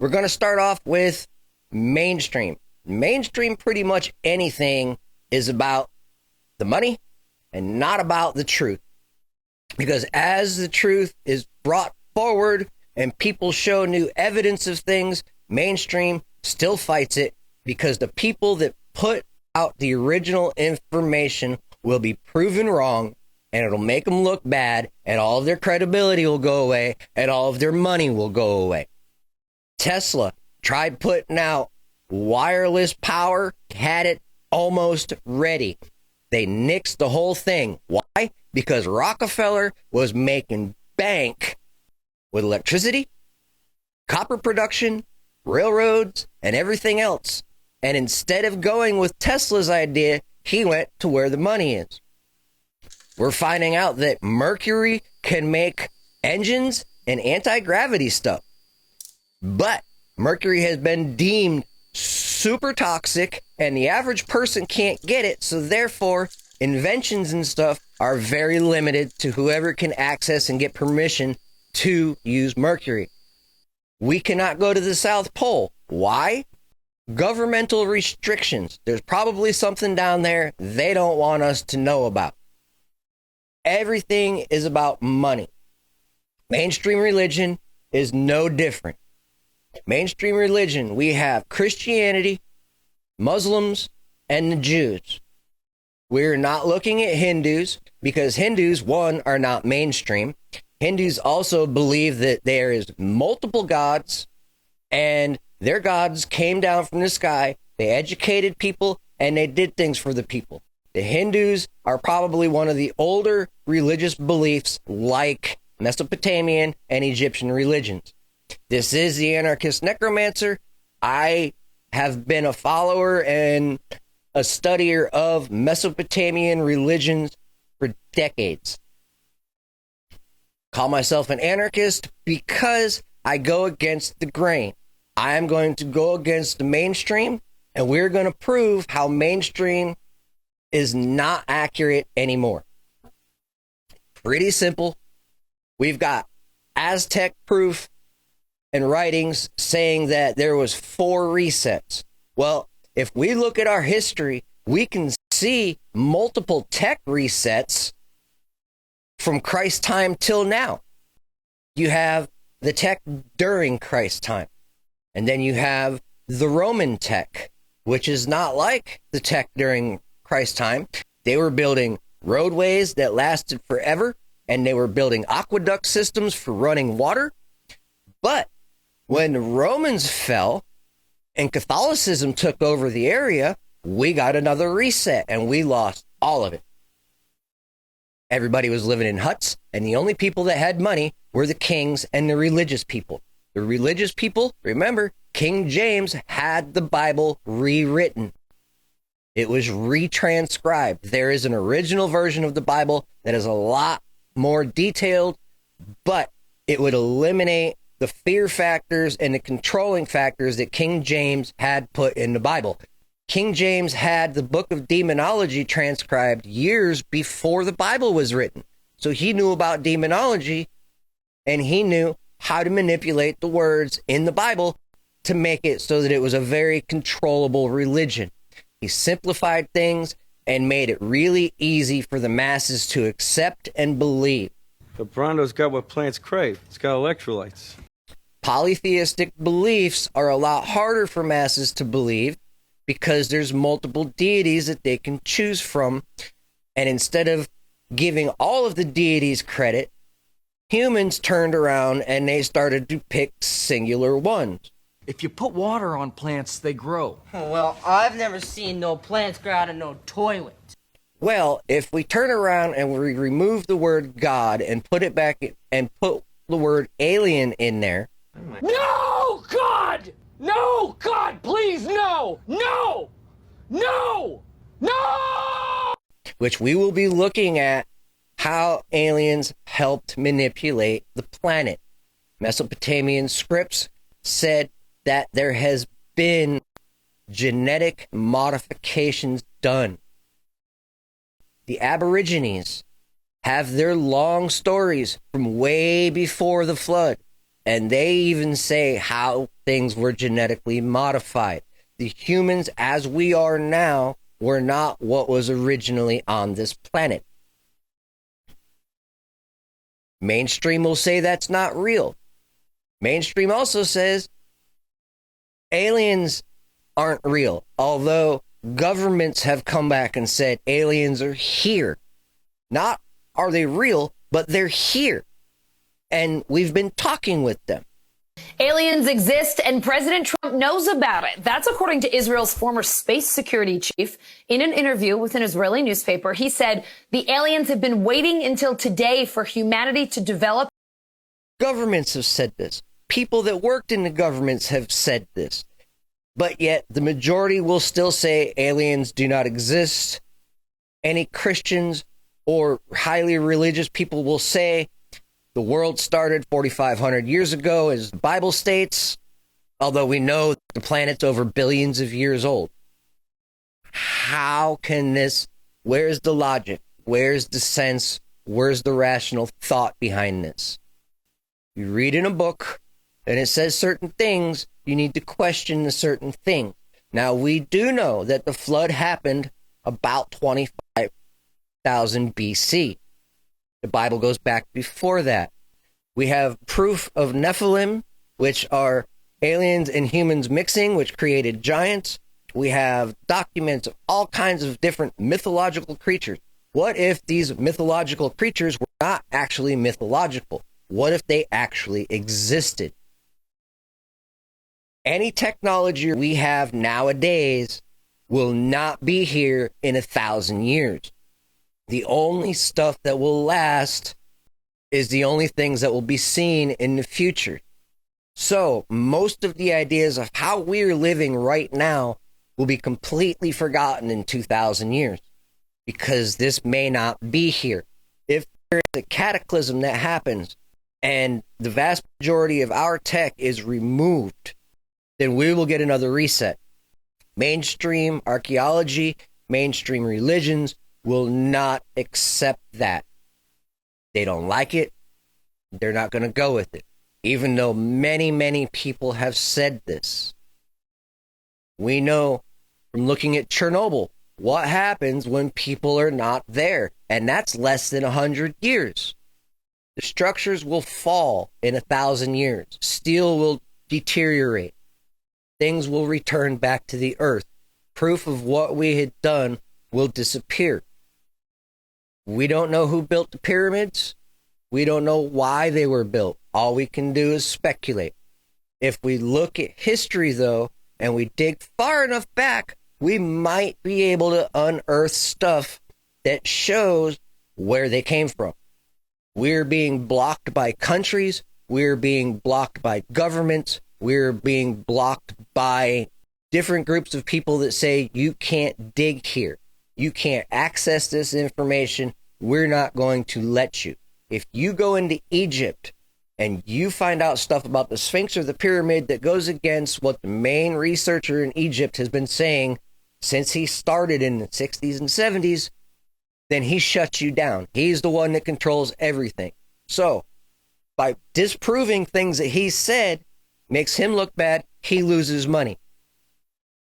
We're going to start off with mainstream. Mainstream, pretty much anything is about the money and not about the truth. Because as the truth is brought forward and people show new evidence of things, mainstream still fights it, because the people that put out the original information will be proven wrong, and it'll make them look bad, and all of their credibility will go away, and all of their money will go away. Tesla tried putting out wireless power, had it almost ready. They nixed the whole thing. Why? Because Rockefeller was making bank with electricity, copper production, railroads, and everything else. And instead of going with Tesla's idea, he went to where the money is. We're finding out that Mercury can make engines and anti-gravity stuff. But Mercury has been deemed super toxic, and the average person can't get it, so therefore inventions and stuff are very limited to whoever can access and get permission to use Mercury. We cannot go to the South Pole. Why? Governmental restrictions. There's probably something down there they don't want us to know about. Everything is about money. Mainstream religion is no different. Mainstream religion, we have Christianity, Muslims, and the Jews. We're not looking at Hindus, because Hindus, one, are not mainstream. Hindus also believe that there is multiple gods, and their gods came down from the sky. They educated people, and they did things for the people. The Hindus are probably one of the older religious beliefs, like Mesopotamian and Egyptian religions. This is the Anarchist Necromancer. I have been a follower and a studier of Mesopotamian religions for decades. Call myself an anarchist because I go against the grain. I am going to go against the mainstream, and we're going to prove how mainstream is not accurate anymore. Pretty simple. We've got Aztec proof and writings saying that there was 4 resets. Well, if we look at our history, we can see multiple tech resets from Christ's time till now. You have the tech during Christ's time, and then you have the Roman tech, which is not like the tech during Christ's time. They were building roadways that lasted forever, and they were building aqueduct systems for running water. But when the Romans fell and Catholicism took over the area, we got another reset, and we lost all of it. Everybody was living in huts, and the only people that had money were the kings and the religious people. The religious people, remember, King James had the Bible rewritten. It was retranscribed. There is an original version of the Bible that is a lot more detailed, but it would eliminate the fear factors and the controlling factors that King James had put in the Bible. King James had the book of demonology transcribed years before the Bible was written. So he knew about demonology, and he knew how to manipulate the words in the Bible to make it so that it was a very controllable religion. He simplified things and made it really easy for the masses to accept and believe. The Bronto's got what plants crave. It's got electrolytes. Polytheistic beliefs are a lot harder for masses to believe because there's multiple deities that they can choose from. And instead of giving all of the deities credit, humans turned around and they started to pick singular ones. If you put water on plants, they grow. Well, I've never seen no plants grow out of no toilet. Well, if we turn around and we remove the word God and put it back and put the word alien in there. No, God! No, God, please, no! No! No! No! Which we will be looking at how aliens helped manipulate the planet. Mesopotamian scripts said that there has been genetic modifications done. The Aborigines have their long stories from way before the flood. And they even say how things were genetically modified. The humans, as we are now, were not what was originally on this planet. Mainstream will say that's not real. Mainstream also says aliens aren't real, although governments have come back and said aliens are here. Not are they real, but they're here. And we've been talking with them. Aliens exist and President Trump knows about it. That's according to Israel's former space security chief. In an interview with an Israeli newspaper, he said the aliens have been waiting until today for humanity to develop. Governments have said this. People that worked in the governments have said this. But yet the majority will still say aliens do not exist. Any Christians or highly religious people will say the world started 4,500 years ago, as the Bible states, although we know the planet's over billions of years old. How can this, where's the logic? Where's the sense? Where's the rational thought behind this? You read in a book and it says certain things, you need to question the certain thing. Now, we do know that the flood happened about 25,000 BC. The Bible goes back before that. We have proof of Nephilim, which are aliens and humans mixing, which created giants. We have documents of all kinds of different mythological creatures. What if these mythological creatures were not actually mythological? What if they actually existed? Any technology we have nowadays will not be here in 1,000 years. The only stuff that will last is the only things that will be seen in the future. So most of the ideas of how we're living right now will be completely forgotten in 2,000 years because this may not be here. If there's a cataclysm that happens and the vast majority of our tech is removed, then we will get another reset. Mainstream archaeology, mainstream religions will not accept that. They don't like it. They're not going to go with it. Even though many, many people have said this. We know from looking at Chernobyl what happens when people are not there. And that's less than 100 years. The structures will fall in 1,000 years. Steel will deteriorate. Things will return back to the earth. Proof of what we had done will disappear. We don't know who built the pyramids. We don't know why they were built. All we can do is speculate. If we look at history, though, and we dig far enough back, we might be able to unearth stuff that shows where they came from. We're being blocked by countries. We're being blocked by governments. We're being blocked by different groups of people that say you can't dig here. You can't access this information. We're not going to let you. If you go into Egypt and you find out stuff about the Sphinx or the pyramid that goes against what the main researcher in Egypt has been saying since he started in the 60s and 70s, then he shuts you down. He's the one that controls everything. So by disproving things that he said makes him look bad, he loses money.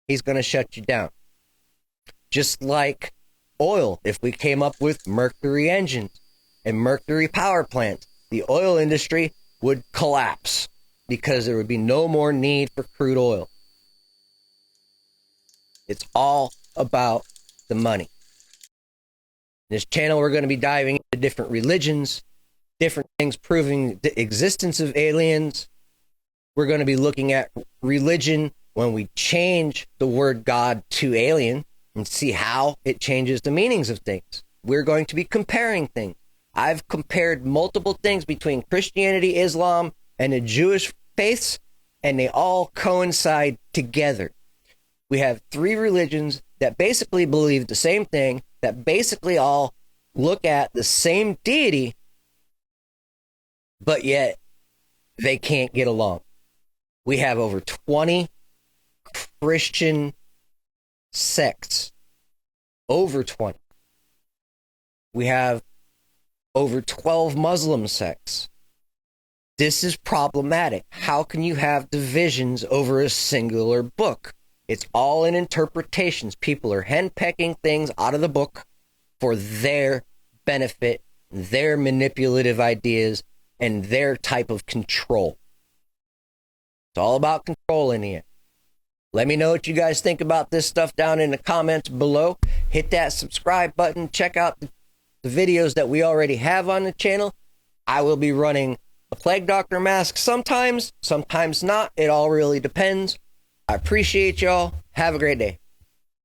He's going to shut you down. Just like oil, if we came up with mercury engines and mercury power plants, the oil industry would collapse because there would be no more need for crude oil. It's all about the money. In this channel, we're going to be diving into different religions, different things proving the existence of aliens. We're going to be looking at religion when we change the word God to alien and see how it changes the meanings of things. We're going to be comparing things. I've compared multiple things between Christianity, Islam, and the Jewish faiths, and they all coincide together. We have three religions that basically believe the same thing, that basically all look at the same deity, but yet they can't get along. We have over 20 Christian sects. Over 20. We have over 12 Muslim sects. This is problematic. How can you have divisions over a singular book? It's all in interpretations. People are henpecking things out of the book for their benefit, their manipulative ideas, and their type of control. It's all about control in here. Let me know what you guys think about this stuff down in the comments below. Hit that subscribe button. Check out the videos that we already have on the channel. I will be running a Plague Doctor mask sometimes not. It all really depends. I appreciate y'all. Have a great day.